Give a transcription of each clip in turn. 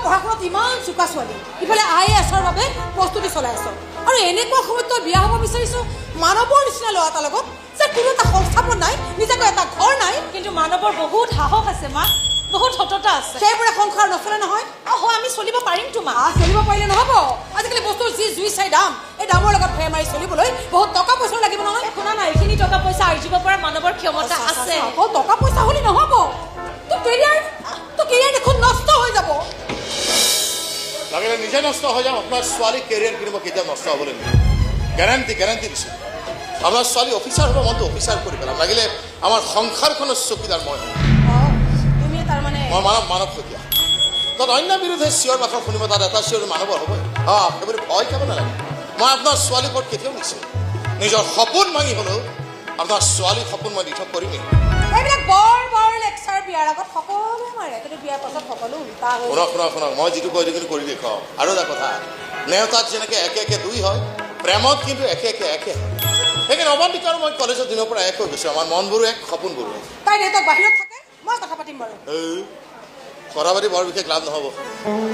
পঢ়া শুনাত ইমান চোকা ছোৱালী ইফালে IASৰ বাবে প্ৰস্তুতি চলাই আছ আৰু এনেকুৱা সময়ত তই বিয়া হ'ব বিচাৰিছ মানৱৰ নিচিনা ল'ৰা এটাৰ লগত যে কোনো এটা সংস্থাপন নাই নিজাকৈ এটা ঘৰ নাই কিন্তু মানৱৰ বহুত সাহস আছে মা বহুত সততা আছে সেইবোৰে সংসাৰ নচলে নহয় আমি চলিব পাৰিম তোমা চলিব পাৰিলে নহ'ব আজিকালি বস্তুৰ যি জুই চাই দাম এই দামৰ লগত ফেৰ মাৰি চলিবলৈ বহুত টকা পইচা লাগিব নহয় শুনা না এইখিনি টকা পইচা আৰ্জিব পৰা মানৱৰ ক্ষমতা আছে টকা পইচা হ'লে নহ'ব তোৰ কেৰিয়াৰ দেখোন নষ্ট হৈ যাব লাগিলে নিজে নষ্ট হৈ যাম আপোনাৰ ছোৱালী কেৰিয়াৰ কিন্তু মই কেতিয়াও নষ্ট হ'বলৈ নিদিওঁ গ্যাৰাণ্টি দিছোঁ আপোনাৰ ছোৱালী অফিচাৰ হ'ব মনটো অফিচাৰ কৰি পেলাম লাগিলে আমাৰ সংসাৰখনৰ চকীদাৰ মই মানৱ শকীয়া তাত অন্য বিৰুদ্ধে চিঞৰ বাখৰ শুনিব তাত এটা চিঞৰ মানৱৰ হ'ব সেইবোৰ ভয় খাব নালাগে মই আপোনাৰ ছোৱালীৰ ওপৰত কেতিয়াও নিছোঁ নিজৰ সপোন ভাঙি হ'লেও আপোনাৰ ছোৱালীৰ সপোন মই দিঠক কৰিমেই এইবিলাক বৰ লেকচাৰ বিয়াৰ আগত সকলোৱে মাৰে কিন্তু বিয়াৰ পাছত সকলো উল্টা হৈ শুনক মই যিটো কৈ দিওঁ কিন্তু কৰি দেখুৱাওঁ আৰু এটা কথা নেওতাত যেনেকৈ একে দুই হয় প্ৰেমত কিন্তু একে সেইকাৰণে অৱন্তিকা আৰু মই কলেজৰ দিনৰ পৰা এক হৈ গৈছোঁ আমাৰ মনবোৰো এক সপোনবোৰো এক তাই দেউতাক বাহিৰত থাকে মই কথা পাতিম বাৰু কথা পাতি বৰ বিশেষ লাভ নহ'ব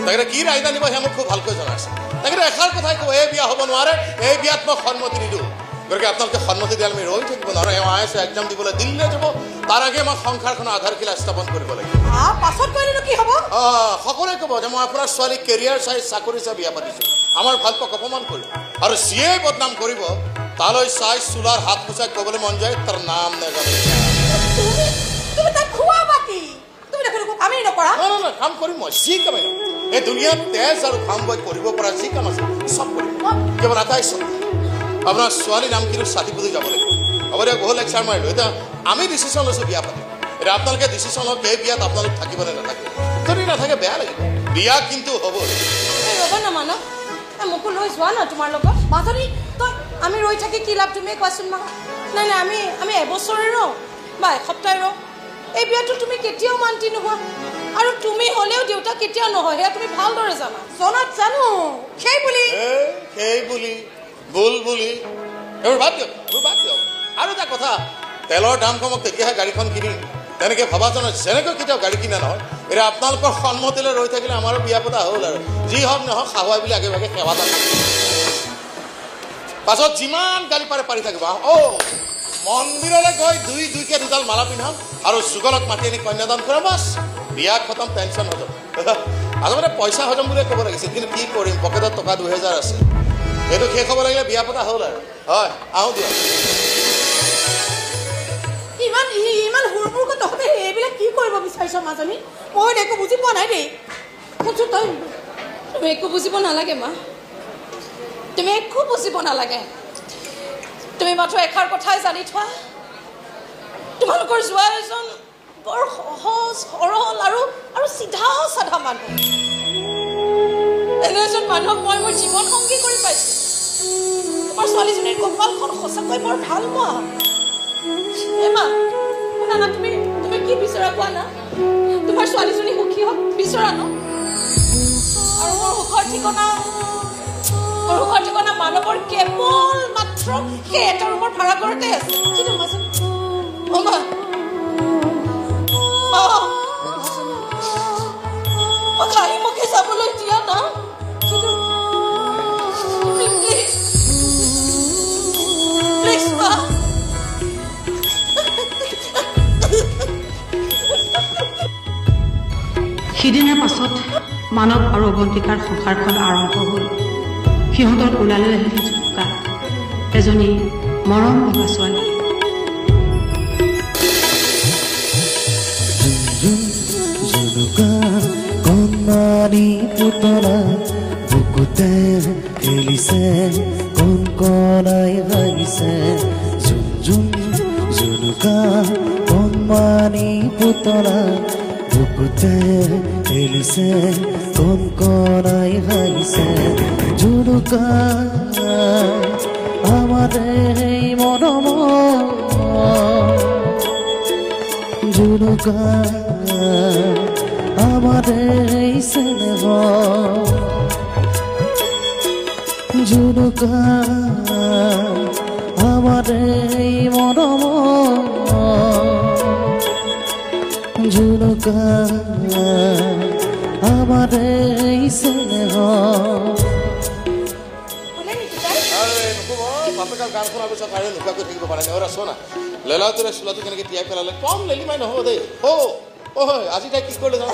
তাকে কি ৰাইডা নিব সেয়া মোক খুব ভালকৈ জনাইছে তাকে এষাৰ কথাই কওঁ এই বিয়া হ'ব নোৱাৰে এই বিয়াত মই সন্মতি নিদিওঁ গতিকে আপোনালোকে সন্মতি দিয়ালে আমি ৰৈ থাকিব নোৱাৰোঁ এওঁ IAS এক্সাম দিবলৈ দিল্লীলৈ যাব তাৰ আগে মই সংসাৰখনৰ আধাৰশিলা স্থাপন কৰিব লাগিব পাছত কৰিলেনো কি হ'ব সকলোৱে ক'ব যে মই আপোনাৰ ছোৱালী কেৰিয়াৰ চাই চাকৰি চাই বিয়া পাতিছোঁ আমাৰ ভাল পাক অপমান কৰিম আৰু যিয়ে বদনাম কৰিব তালৈ চাই চোলাৰ হাত মোচাই ক'বলৈ মন যায় তাৰ নাম নাজানে তুমি তাক খুৱাবা কি তুমি দেখোন কামেই নকৰা কাম কৰিম মই যি কামেই এই দুনিয়াত তেজ আৰু কাম বৈ কৰিব পৰা যি কাম আছে চব কৰিম কেৱল এটাই চব আপোনাৰ ছোৱালীৰ নাম কিন্তু ছাতি পুতি যাব লাগিব হ'ব দিয়ক বহুত লেকচাৰ মাৰিলোঁ এতিয়া আমি ডিচিশ্যন লৈছোঁ বিয়া পাতিম এতিয়া আপোনালোকে ডিচিশ্যন হওক এই বিয়াত আপোনালোক থাকিব নে নাথাকিব যদি নাথাকে বেয়া লাগিব বিয়া কিন্তু হ'ব ৰ'ব না মানৱ মোকো লৈ যোৱা না তোমাৰ লগত মাজনী তই আমি ৰৈ থাকি কি লাভ তুমি কোৱাচোন মা নাই আমি এবছৰে ৰওঁ বা এসপ্তাহ ৰওঁ এই বিয়াটো তুমি কেতিয়াও মান্তি নোহোৱা আৰু তুমি হ'লেও দেউতা কেতিয়াও নহয় সেয়া তুমি ভালদৰে জানা জানো সেই বুলি ভুল বুলি এইবোৰ বাদ দিয়ক আৰু এটা কথা তেলৰ দাম কমক তেতিয়াহে গাড়ীখন কিনিম তেনেকৈ ভবাজনে যেনেকৈ কেতিয়াও গাড়ী কিনা নহয় এতিয়া আপোনালোকৰ সন্মতিলৈ ৰৈ থাকিলে আমাৰো বিয়া পতা হ'ল আৰু যি হওক নহওক খাহুৱাই বুলি আগে ভাগে সেৱা এটা পাছত যিমান গাড়ী পাৰে পাৰি থাকিব মন্দিৰলৈ গৈ দুইকে দুডাল মালা পিন্ধাম আৰু যুগলক মাতি আনি কন্যাদান কৰা বাছ বিয়া খতম টেনশ্যন হজম আগতে পইচা হজম বুলিয়ে ক'ব লাগিছিল কিন্তু কি কৰিম পকেটত টকা 2000 আছে এইটো শেষ হ'ব লাগিলে বিয়া পতা হ'ল আৰু হয় আহোঁ দিয়ক ইমান হুৰমুৰকৈ তহঁতে এইবিলাক কি কৰিব বিচাৰিছ মাজনী মই একো বুজি পোৱা নাই দেই শুনচোন তুমি একো বুজিব নালাগে মা তুমি একো বুজিব নালাগে তুমি মাত্ৰ এষাৰ কথাই জানি থোৱা তোমালোকৰ জোৱাই এজন বৰ সহজ সৰল আৰু চিধা সাধা মানুহ এনে এজন মানুহক মই মোৰ জীৱন সংগী কৰি পাইছোঁ তোমাৰ ছোৱালীজনীৰ কপালখন সঁচাকৈ বৰ ভাল মা মা শুনা না তুমি কি বিচৰা কোৱা না তোমাৰ ছোৱালীজনী সুখী হওক বিচৰা ন আৰু মোৰ সুখৰ ঠিকনা মানৱৰ কেৱল মাত্ৰ সেই এটা ৰুমৰ ভাড়া ঘৰতে আছে কিন্তু খালি মুখে যাবলৈ দিয়া না কিন্তু প্লিজ মা সিদিনাৰ পাছত মানৱ আৰু অৱন্তিকাৰ সংসাৰখন আৰম্ভ হ'ল সিহঁতৰ কোলালৈ আহিল জুনুকা এজনী মৰম লগা ছোৱালী জুনুকা কণমানি পুতলা বুকুতে খেলিছে কণ কণাই হাঁহিছে জুনুকা কণমানি পুতলা বুকুতে খেলিছে কণ কণাই হাঁহিছে জুনুকা আমার এই মৰম জুনুকা আমাৰ এই স্নেহ জুনুকা আমাৰ এই মৰম জুনুকা আমাৰ স্নেহ বাপেকাৰ গান শুনাৰ পিছত আৰু নোকোৱাকৈ থাকিব পাৰে নেওৰা চোৱা না লেলাটোৰে চোলাটো কেনেকৈ তিয়াই পেলালে কম লেলিমাই নহ'ব দেই হয় আজি তাই কি কৰিলে জানো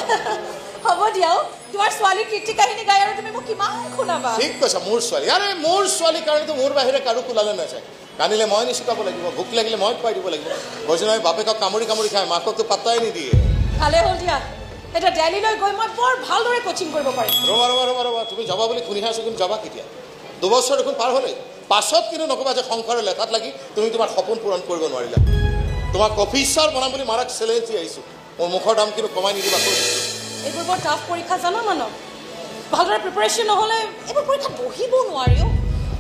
হ'ব দিয়াও তোমাৰ ছোৱালীৰ কীৰ্তি কাহিনী গাই আৰু তুমি মোক কিমান শুনাবা ঠিক কৈছা মোৰ ছোৱালী আৰে মোৰ ছোৱালীৰ কাৰণেতো মোৰ বাহিৰে কাৰো কোলালে নাযায় কান্দিলে মই নিচিকাব লাগিব ভোক লাগিলে মই খুৱাই দিব লাগিব কৈছে নহয় বাপেকক কামুৰি খায় মাককতো পাত্তাই নিদিয়ে ভালে হ'ল দিয়া এতিয়া দিল্লীলৈ গৈ মই বৰ ভালদৰে কোচিং কৰিব পাৰিম ৰবা তুমি যাবা বুলি শুনি আছো কিন্তু যাবা কেতিয়া 2 বছৰ দেখোন পাৰ হ'লে পাছত কিন্তু নকবা যে সংসাৰৰ লেঠাত লাগি তুমি তোমাৰ সপোন পূৰণ কৰিব নোৱাৰিলা তোমাক অফিচাৰ বনাম বুলি মাৰাক চেলেঞ্জ দি আহিছোঁ মোৰ মুখৰ দাম কিন্তু কমাই নিদিবা এইবোৰ বৰ টাফ পৰীক্ষা জানা মানৱ ভালদৰে প্ৰিপাৰেশ্যন নহ'লে এইবোৰ পৰীক্ষাত বহিব নোৱাৰিও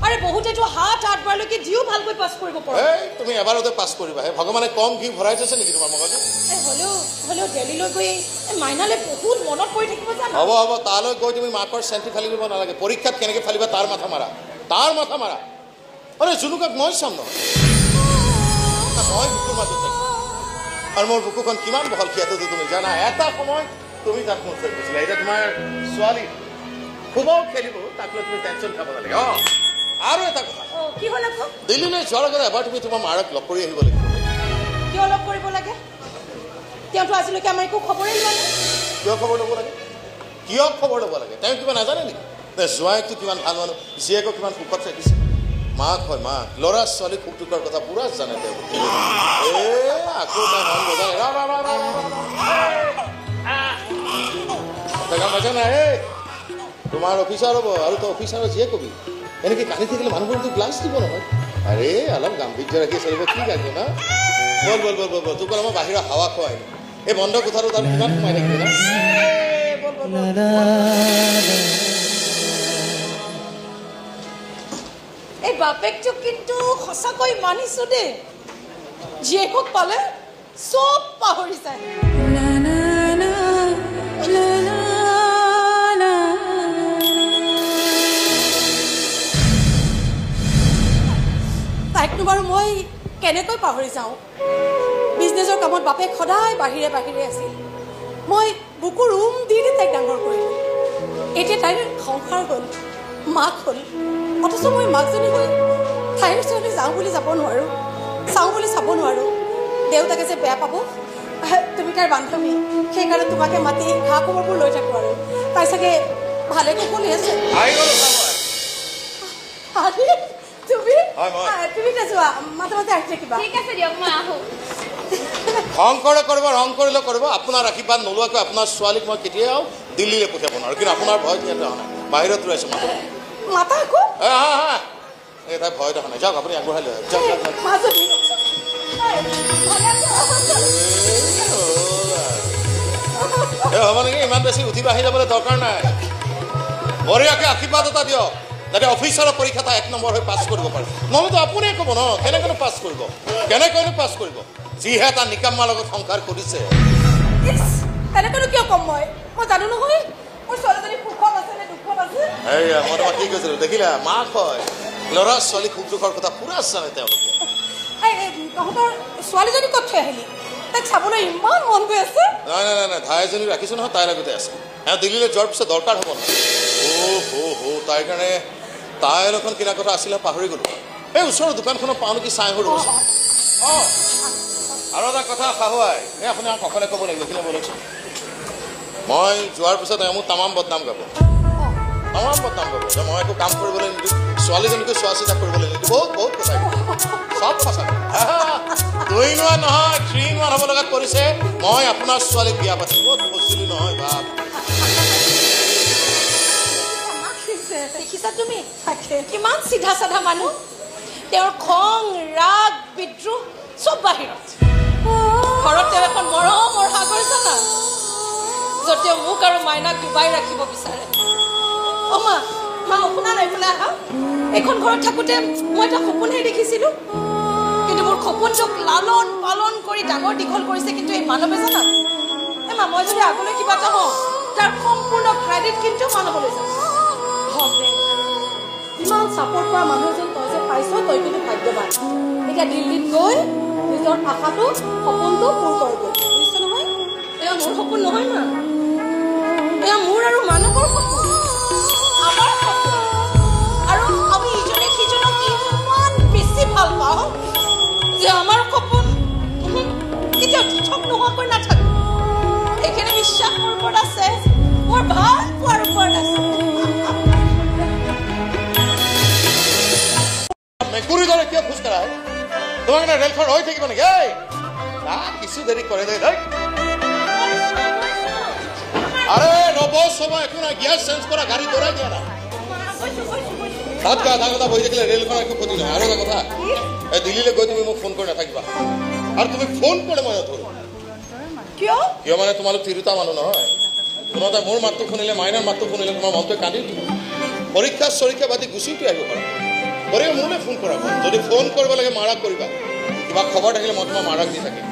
আৰে বহুতেতো 7-8 বাৰলৈকে দিও ভালকৈ পাছ কৰিব পাৰে তুমি এবাৰতে পাছ কৰিবা ভগৱানে কম ঘি ভৰাই থৈছে নেকি তোমাৰ মগজে হ'লেও দিল্লীলৈ গৈ মাইনালে বহুত মনত পৰি থাকিব জানা হ'ব তালৈ গৈ তুমি মাকৰ চেণ্টি ফালি দিব নালাগে পৰীক্ষাত কেনেকৈ ফালিবা তাৰ মাথা মাৰা আৰে জুনুকাক মই চাম নহয় মই বুকুৰ মাজত থাকিম আৰু মোৰ বুকুখন কিমান বহল সিহঁতেতো তুমি জানা এটা সময় তুমি তাক মোৰ থৈ গৈছিলা এতিয়া তোমাৰ ছোৱালী খুবও খেলিব তাক লৈ তুমি টেনশ্যন খাব নালাগে আৰু এটা কথা কি হ'ল আকৌ দিল্লীলৈ যোৱাৰ আগতে এবাৰ তুমি তোমাৰ মাৰক লগ কৰি আহিব লাগিব কিয় লগ কৰিব লাগে তেওঁতো আজিলৈকে আমাৰ একো খবৰেই লোৱা নাই কিয় খবৰ ল'ব লাগে তেওঁ কিবা নাজানে নেকি জোৱাইকটো কিমান ভাল মানুহ জীয়েকক কিমান সুখত ৰাখিছে মাক হয় মাক ল'ৰা ছোৱালী সুখ দুখৰ কথা পুৰা জানে তেওঁলোকে আকৌ মন বজাই নাই তোমাৰ অফিচাৰ হ'ব আৰু তই অফিচাৰৰ যিয়ে কবি এনেকৈ কান্দি থাকিলে মানুহবোৰতো গ্লাছ দিব নহয় আৰে অলপ গাম্ভীৰ্য ৰাখি চলিব কি লাগিব না বল তোক মই বাহিৰৰ হাৱা খুৱাই এই বন্ধ কোঠাটো তাত কিমান সোমাই থাকিবি না এই বাপেকটো কিন্তু সঁচাকৈ মানিছো দেই জীয়েকক পালে চব পাহৰি যায় তাইকনো বাৰু মই কেনেকৈ পাহৰি যাওঁ বিজনেছৰ কামত বাপেক সদায় বাহিৰে আছিল মই বুকু ৰুম দি তাইক ডাঙৰ কৰিলোঁ এতিয়া তাইৰ সংসাৰ হ'ল মাক হ'ল অথচ মই মাকজনী হৈ ঠাইৰ ওচৰলৈ যাওঁ বুলি যাব নোৱাৰোঁ চাওঁ বুলি চাব নোৱাৰোঁ দেউতাকে যে বেয়া পাব তুমি তাইৰ বান্ধৱী সেইকাৰণে তোমাকে মাতি খা খবৰবোৰ লৈ থাকোঁ আৰু তাই চাগে ভালে কুশলি আছে তুমি যোৱা মাজে আহি থাকিবা ঠিক আছে দিয়ক মই আহোঁ ৰং কৰিলে কৰিব আপোনাৰ আশীৰ্বাদ নোলোৱাকৈ আপোনাৰ ছোৱালীক মই কেতিয়াও দিল্লীলৈ পঠিয়াব নোৱাৰোঁ কিন্তু আপোনাৰ ভয় ইয়াতে অহা নাই বাহিৰত ৰৈ আছোঁ মাতা আকৌ তাই ভয় দেখা নাই যাওক আপুনি আগবঢ়াই লৈ যাওক হ'ব নেকি ইমান বেছি উঠি বাঢ়ি যাবলৈ দৰকাৰ নাই বঢ়িয়াকৈ আশীৰ্বাদ এটা দিয়ক যাতে অফিচাৰৰ পৰীক্ষা এটা 1 নম্বৰ হৈ পাছ কৰিব পাৰে নহ'লেতো আপুনিয়ে ক'ব ন কেনেকৈনো পাছ কৰিব যিহে এটা নিকাম্মাৰ লগত সংসাৰ কৰিছে তেনেকৈনো কিয় ক'ম মই জানো নহয় মোৰ ছোৱালীজনী সুখত আছে নে দুখত আছে মই তোমাক কি কৈছিলোঁ দেখিলা মাক হয় ল'ৰা ছোৱালী সুখ দুখৰ কথা পুৰা জানে তেওঁলোকে তহঁতৰ ছোৱালীজনী ক'ত থৈ আহিলি তাইক চাবলৈ ইমান মন গৈ আছে নাই ধাই এজনী ৰাখিছোঁ নহয় তাইৰ আগতে আছে দিল্লীলৈ যোৱাৰ পিছত দৰকাৰ হ'ব নহয় তাইৰ কাৰণে তাইৰ এখন কিনা কথা আছিলে পাহৰি গ'লোঁ এই ওচৰৰ দোকানখনত পাওঁ নেকি চাই সৰু আৰু এটা কথা শাহুৱাই আপুনি অকলে ক'ব লাগিব কিনে বলকচোন মই যোৱাৰ পিছত মোৰ তামাম বদনাম গাব যে মই একো কাম কৰিবলৈ নিদিওঁ ছোৱালীজনীকো চোৱা চিতা কৰিবলৈ নিদিওঁ বহুত কথা চব সঁচা 2 in 1 নহয় 3 in 1 হ'ব লগাত কৰিছে মই আপোনাৰ ছোৱালীক বিয়া পাতিম বহুত বস্তুলি নহয় বাপ দেখিছা তুমি কিমান চিধা চাধা মানুহ তেওঁৰ খং ৰাগ বিদ্ৰোহ চব বাহিৰত ঘৰত তেওঁ এখন মৰমৰ সাগৰ জানা য'ত তেওঁ মোক আৰু মাইনাক ডুবাই ৰাখিব বিচাৰে মা শুনা নাই বোলে আহা এখন ঘৰত থাকোঁতে মই এটা সপোনহে দেখিছিলোঁ কিন্তু মোৰ সপোনটোক লালন পালন কৰি ডাঙৰ দীঘল কৰিছে কিন্তু এই মানৱে জানা মই যদি আগলৈ কিবা এটা হওঁ তাৰ সম্পূৰ্ণ ক্ৰেডিট কিন্তু মানৱলৈ যাম ইমান ছাপৰ্ট কৰা মানুহ যেন তই যে পাইছ তই কিন্তু ভাগ্যৱান এতিয়া দিল্লীত গৈ নিজৰ আশাটো সপোনটো পূৰ কৰগৈ বুজিছ নহয় এয়া মোৰ সপোন নহয় মা এয়া মোৰ আৰু মানৱৰ সপোন তোমাক না ৰেলখন ৰৈ থাকিব নেকি এই কিছু দেৰি কৰে দে আরে রব সময় একো না গ্যাস চেঞ্জ করা গাড়ি দৌড়াই দিয়া না সাত আধা ঘন্টা বহি থাকিলে রেলখন একো ক্ষতি নহয় আৰু এটা কথা এই দিল্লীলৈ গৈ তুমি মোক ফোন কৰি নাথাকিবা আৰু তুমি ফোন কৰিলে মই নধৰো কিয় মানে তোমালোক তিৰোতা মানুহ নহয় কোনোটা মোৰ মাতটো শুনিলে মাইনাৰ মাতটো শুনিলে তোমাৰ মনটোৱে কান্দি উঠিব পৰীক্ষা চৰীক্ষা বাদি গুচিটো আহিব পাৰা পৰে মোলৈ ফোন কৰা যদি ফোন কৰিব লাগে মাৰাক কৰিবা কিবা খবৰ থাকিলে মই তোমাৰ মাৰাক দি থাকিম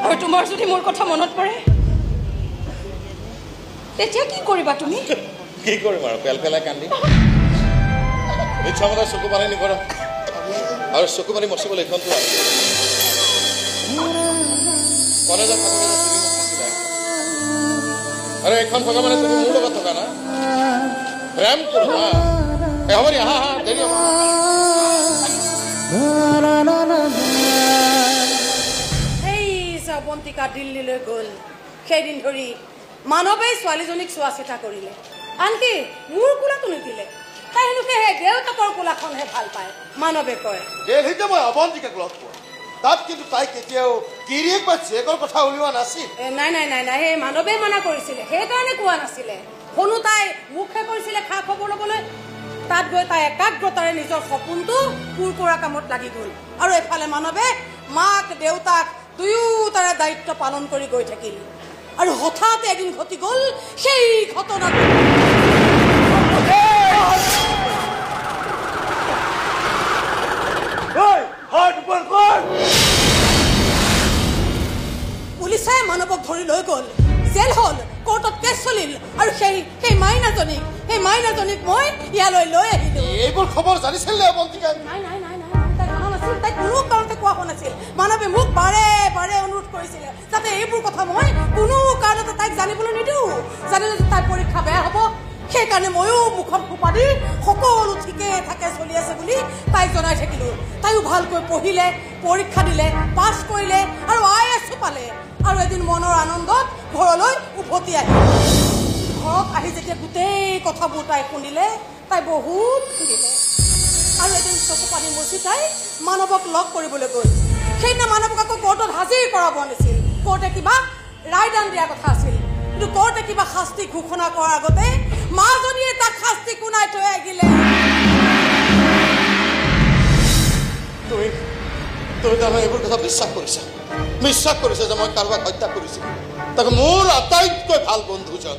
আৰু তোমাৰ যদি মোৰ কথা মনত পৰে তেতিয়া কি কৰিবা তুমি কি কৰিম আৰু পেল পেলাই কান্দি ইচ্ছামতে চকু পানী নিকৰা আৰু চকু পানী মচিবলৈ এইখনটো আছে কলেজত থাকোঁতে তুমি মোক দিছিলা আৰু এইখন থকা মানে তুমি মোৰ লগত থকা না প্ৰেম কৰোঁ হা এই হ'ব দিয়া হা হা দেৰি হ'ব এই শ্ৰাৱন্তিকা দিল্লীলৈ গ'ল সেইদিন ধৰি মানৱে ছোৱালীজনীক চোৱা চিতা কৰিলে আনকি মোৰ কোলাটো নিদিলে তাই হেনো সেই দেউতাকৰ কোলাখনহে ভাল পায় মানৱে কয় দিল্লীতে মই অৱন্তিকাক লগ পোৱা তাত কিন্তু তাই কেতিয়াও গিৰিয়েক বা জীয়েকৰ কথা উলিওৱা নাছিল নাই নাই নাই নাই সেই মানৱে মানা কৰিছিলে সেইকাৰণে কোৱা নাছিলে শুনো তাই মুখে কৰিছিলে খা খবৰ ল'বলৈ তাত গৈ তাই একাগ্ৰতাৰে নিজৰ সপোনটো পূৰ কৰা কামত লাগি গ'ল আৰু এফালে মানৱে মাক দেউতাক দুয়োটাৰে দায়িত্ব পালন কৰি গৈ থাকিল আৰু হঠাৎ এদিন ঘটি গ'ল সেই ঘটনাটো পুলিচে মানৱক ধৰি লৈ গ'ল জেল হ'ল কোৰ্টত কেছ চলিল আৰু সেই মাইনাজনীক মই ইয়ালৈ লৈ আহিলো এইবোৰ খবৰ জানিছিল নে অৱন্তিকাই নাই নাই নাই নাই তাই জনা নাছিল তাই কোনো কাৰণতে কোৱা হোৱা নাছিল মানৱে মোক বাৰে বাৰে অনুৰোধ কৰিছিলে যাতে এইবোৰ কথা মই কোনো কাৰণতে তাইক জানিবলৈ নিদিওঁ জানিলে তাইৰ পৰীক্ষা বেয়া হ'ব সেইকাৰণে ময়ো মুখত সোপা দি সকলো ঠিকে থাকে চলি আছে বুলি তাইক জনাই থাকিলোঁ তাইও ভালকৈ পঢ়িলে পৰীক্ষা দিলে পাছ কৰিলে আৰু IAS পালে আৰু এদিন মনৰ আনন্দত ঘৰলৈ উভতি আহিল ঘৰত আহি যেতিয়া গোটেই কথাবোৰ তাই শুনিলে তাই বহুত ফুৰিলে আৰু এদিন চকু পানী মুচি তাই মানৱক লগ কৰিবলৈ গ'ল সেইদিনা মানৱক আকৌ কোৰ্টত হাজিৰ কৰাব আনিছিল কোৰ্টে কিবা ৰায়দান দিয়া কথা আছিল কিন্তু কোৰ্টে কিবা শাস্তি ঘোষণা কৰাৰ আগতে মাজনীয়ে তাক শাস্তি শুনাই থৈ আহিলে তুমি তাৰমানে এইবোৰ কথা বিশ্বাস কৰিছা যে মই কাৰোবাক হত্যা কৰিছোঁ তাকে মোৰ আটাইতকৈ ভাল বন্ধুজন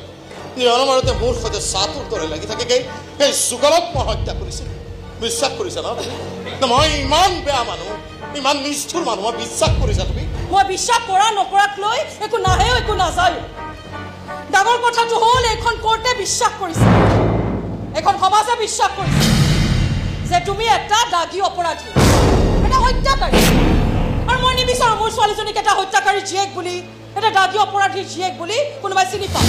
অনবৰতে মোৰ সৈতে চাহটোৰ দৰে লাগি থাকে সেই যুগলক মই হত্যা কৰিছিলোঁ বিশ্বাস কৰিছা ন মই ইমান বেয়া মানুহ ইমান নিষ্ঠুৰ মানুহ মই বিশ্বাস কৰিছা তুমি মই বিশ্বাস কৰা নকৰাক লৈ একো নাহেও একো নাযায় ডাঙৰ কথাটো হ'ল এইখন কোৰ্টে বিশ্বাস কৰিছে এখন সমাজে বিশ্বাস কৰিছে যে তুমি এটা দাগী অপৰাধী এটা হত্যাকাৰী আৰু মই নিবিচাৰোঁ মোৰ ছোৱালীজনীক এটা হত্যাকাৰী জীয়েক বুলি এটা দাগী অপৰাধীৰ জীয়েক বুলি কোনোবাই চিনি পায়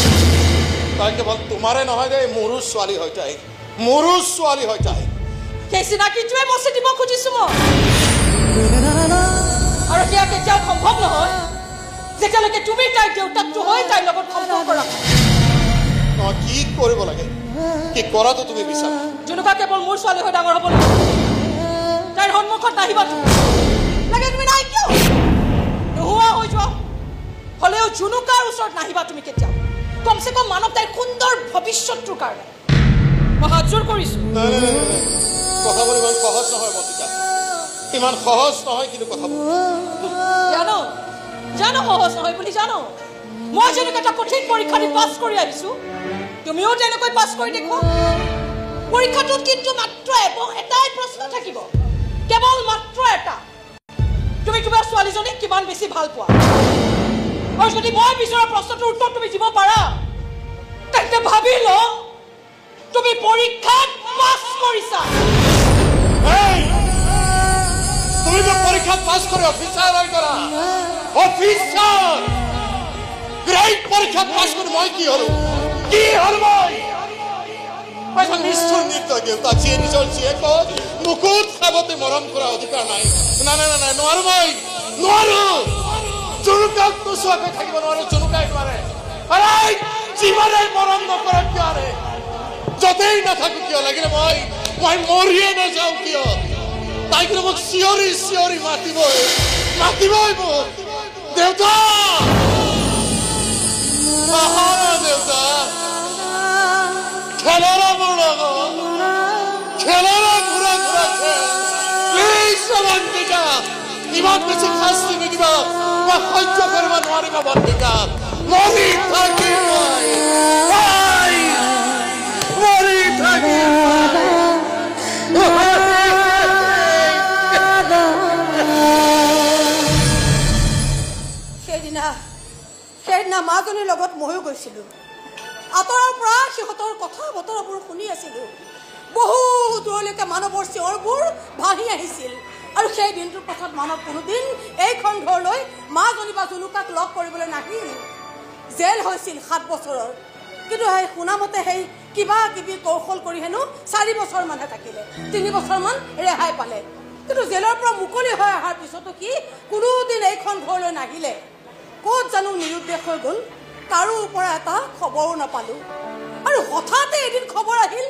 তাই কেৱল তোমাৰে নহয় দে মোৰো ছোৱালী হয় তাই সেই চিনাকিটোৱে মচি দিব খুজিছোঁ মই আৰু সেয়া কেতিয়াও সম্ভৱ নহয় যেতিয়ালৈকে তুমি তাইৰ দেউতাকটো হৈ তাইৰ লগত সম্পৰ্ক ৰাখা কি কৰিব লাগে কি কৰাটো তুমি বিচাৰা জুনুকা কেৱল মোৰ ছোৱালী হৈ ডাঙৰ হ'ব লাগিব তাইৰ সন্মুখত নাহিবা লাগে তুমি নাই কিয় নোহোৱা হৈ যোৱা হ'লেও জুনুকাৰ ওচৰত নাহিবা তুমি কেতিয়াও কমচে কম মানৱ তাইৰ সুন্দৰ ভৱিষ্যতটোৰ কাৰণে মই হাতযোৰ কৰিছোঁ কথাবোৰ ইমান সহজ নহয় মতিকা ইমান সহজ নহয় কিন্তু কথাবোৰ জানো সহজ নহয় বুলি জানো মই যেনেকৈ এটা কঠিন পৰীক্ষা দি পাছ কৰি আহিছোঁ তুমিও তেনেকৈ পাছ কৰি দেখুৱা পৰীক্ষাটোত কিন্তু মাত্ৰ এটাই প্ৰশ্ন থাকিব কেৱল মাত্ৰ এটা তুমি তোমাৰ ছোৱালীজনীক কিমান বেছি ভাল পোৱা আৰু যদি মই বিচৰা প্ৰশ্নটোৰ উত্তৰ তুমি দিব পাৰা তেন্তে ভাবি ল তুমি পৰীক্ষাত পাছ কৰিছা তুমি যে পৰীক্ষাত পাছ কৰি অফিচাৰ হৈ কৰা অফিচাৰ গ্ৰেড পৰীক্ষাত পাছ কৰি মই কি হলো মই নিষ্ঠুৰ নিৰ্দয় দেউতা যিয়ে নিজৰ জীয়েকক মুকুট খাবতে মৰম কৰা অধিকাৰ নাই নাই নোৱাৰো জুনুকাক নোচোৱাকৈ থাকিব নোৱাৰো জুনুকাই নোৱাৰে জীৱনে মৰম নকৰা কিয় য'তেই নাথাকো কিয় লাগিলে মই মৰিয়ে নাযাওঁ কিয় তাই কিন্তু মোক চিঞৰি চিঞৰি মাতিবই মোক দেউতা দেউতা খেলাৰা মোৰ লগত খেলাৰা ঘূৰা ঘূৰা খেল প্লিজ অৱন্তিকা ইমান বেছি শাস্তি নিদিবা মই সহ্য কৰিব নোৱাৰিম অৱন্তিকা মৰি থাকিম মৰি থাকিম সেইদিনা মাজনীৰ লগত ময়ো গৈছিলোঁ আঁতৰৰ পৰা সিহঁতৰ কথা বতৰাবোৰ শুনি আছিলোঁ বহু দূৰলৈকে মানৱৰ চিঞৰবোৰ ভাহি আহিছিল আৰু সেই দিনটোৰ পাছত মানৱ কোনোদিন এইখন ঘৰলৈ মাজনী বা জুনুকাক লগ কৰিবলৈ নাহিল জেল হৈছিল 7 বছৰৰ কিন্তু সেই শুনামতে সেই কিবা কিবি কৌশল কৰি হেনো 4 বছৰমানহে থাকিলে 3 বছৰমান ৰেহাই পালে কিন্তু জেলৰ পৰা মুকলি হৈ অহাৰ পিছতো কি কোনোদিন এইখন ঘৰলৈ নাহিলে ক'ত জানো নিৰুদ্দেশ হৈ গ'ল কাৰো পৰা এটা খবৰো নাপালোঁ আৰু হঠাতে এদিন খবৰ আহিল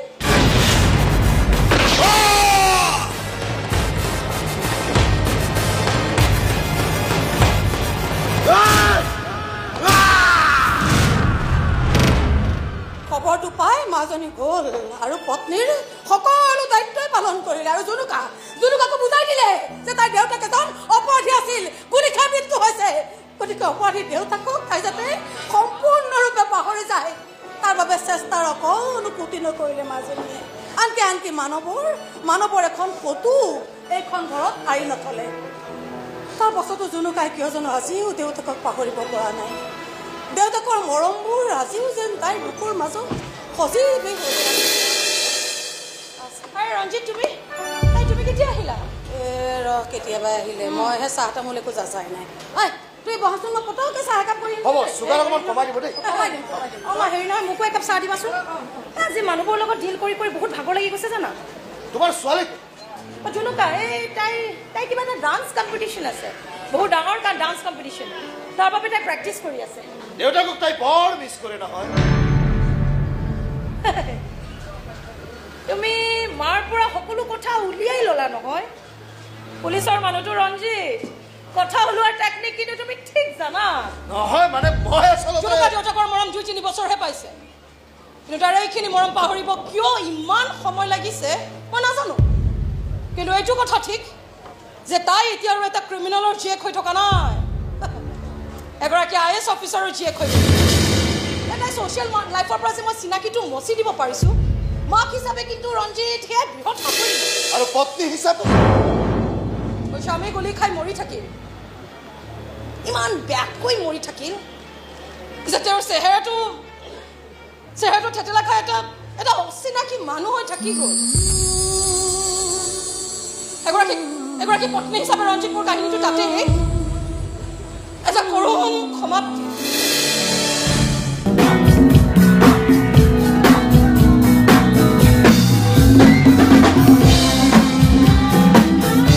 খবৰটো পাই মাজনী গ'ল আৰু পত্নীৰ সকলো দায়িত্বই পালন কৰিলে আৰু জুনুকাকো বুজাই দিলে যে তাইৰ দেউতাক এজন অপৰাধী আছিল গুলি খাই মৃত্যু হৈছে গতিকে অপৰাধী দেউতাকক তাই যাতে সম্পূৰ্ণৰূপে পাহৰি যায় তাৰ বাবে চেষ্টাৰ অকণো ক্ৰুটি নকৰিলে মাজনীয়ে আনকি মানৱৰ এখন ফটো এইখন ঘৰত আঁৰি নথলে তাৰ পাছতো জুনুকাই কিয় জানো আজিও দেউতাকক পাহৰিব পৰা নাই দেউতাকৰ মৰমবোৰ আজিও যেন তাইৰ বুকুৰ মাজত সজীৱেই হৈ ৰঞ্জিত তুমি কেতিয়া আহিলা কেতিয়াবা আহিলে মইহে চাহ তামোল একো যাচাই নাই তুমি বহাচোন মই পটককৈ চাহ একাপ কৰি হ'ব চুগাৰ অকণমান কমাই দিব দেই হেৰি নহয় মোকো একাপ চাহ দিবাচোন আজি মানুহবোৰৰ লগত ডিল কৰি বহুত ভাগৰ লাগি গৈছে জানা তোমাৰ ছোৱালী জুনুকা তাই কিবা এটা ডান্স কম্পিটিশ্যন আছে বহুত ডাঙৰ ডান্স কম্পিটিশ্যন তাৰ বাবে তাই প্ৰেক্টিচ কৰি আছে দেউতাকক তাই বৰ মিছ কৰে নহয় তুমি মাৰ পৰা সকলো কথা উলিয়াই ল'লা নহয় পুলিচৰ মানুহটো ৰঞ্জিত কথা ওলোৱাৰ টেকনিক কিন্তু তুমি ঠিক জানা নহয় মানে মই আচলতে দেউতাকৰ মৰম 2-3 বছৰহে পাইছে কিন্তু তাৰ এইখিনি মৰম পাহৰিব কিয় ইমান সময় লাগিছে মই নাজানো কিন্তু এইটো কথা ঠিক যে তাই এতিয়া আৰু এটা ক্ৰিমিনেলৰ জীয়েক হৈ থকা নাই এগৰাকী IAS অফিচাৰৰ জীয়েক হৈ তাই ছ'চিয়েল লাইফৰ পৰা যে মই চিনাকিটো মচি দিব পাৰিছোঁ মাক হিচাপে কিন্তু ৰঞ্জিত সেয়া বৃহৎ সাফল্য আৰু পত্নী হিচাপে স্বামী গুলি খাই মৰি থাকিল ইমান বেয়াকৈ মৰি থাকিল যে তেওঁৰ চেহেৰাটো থেতেলা খাই এটা অচিনাকি মানুহ হৈ থাকি গ'ল এগৰাকী পত্নী হিচাপে ৰঞ্জিত মোৰ কাহিনীটো তাতে এটা কৰুণ সমাপ্তি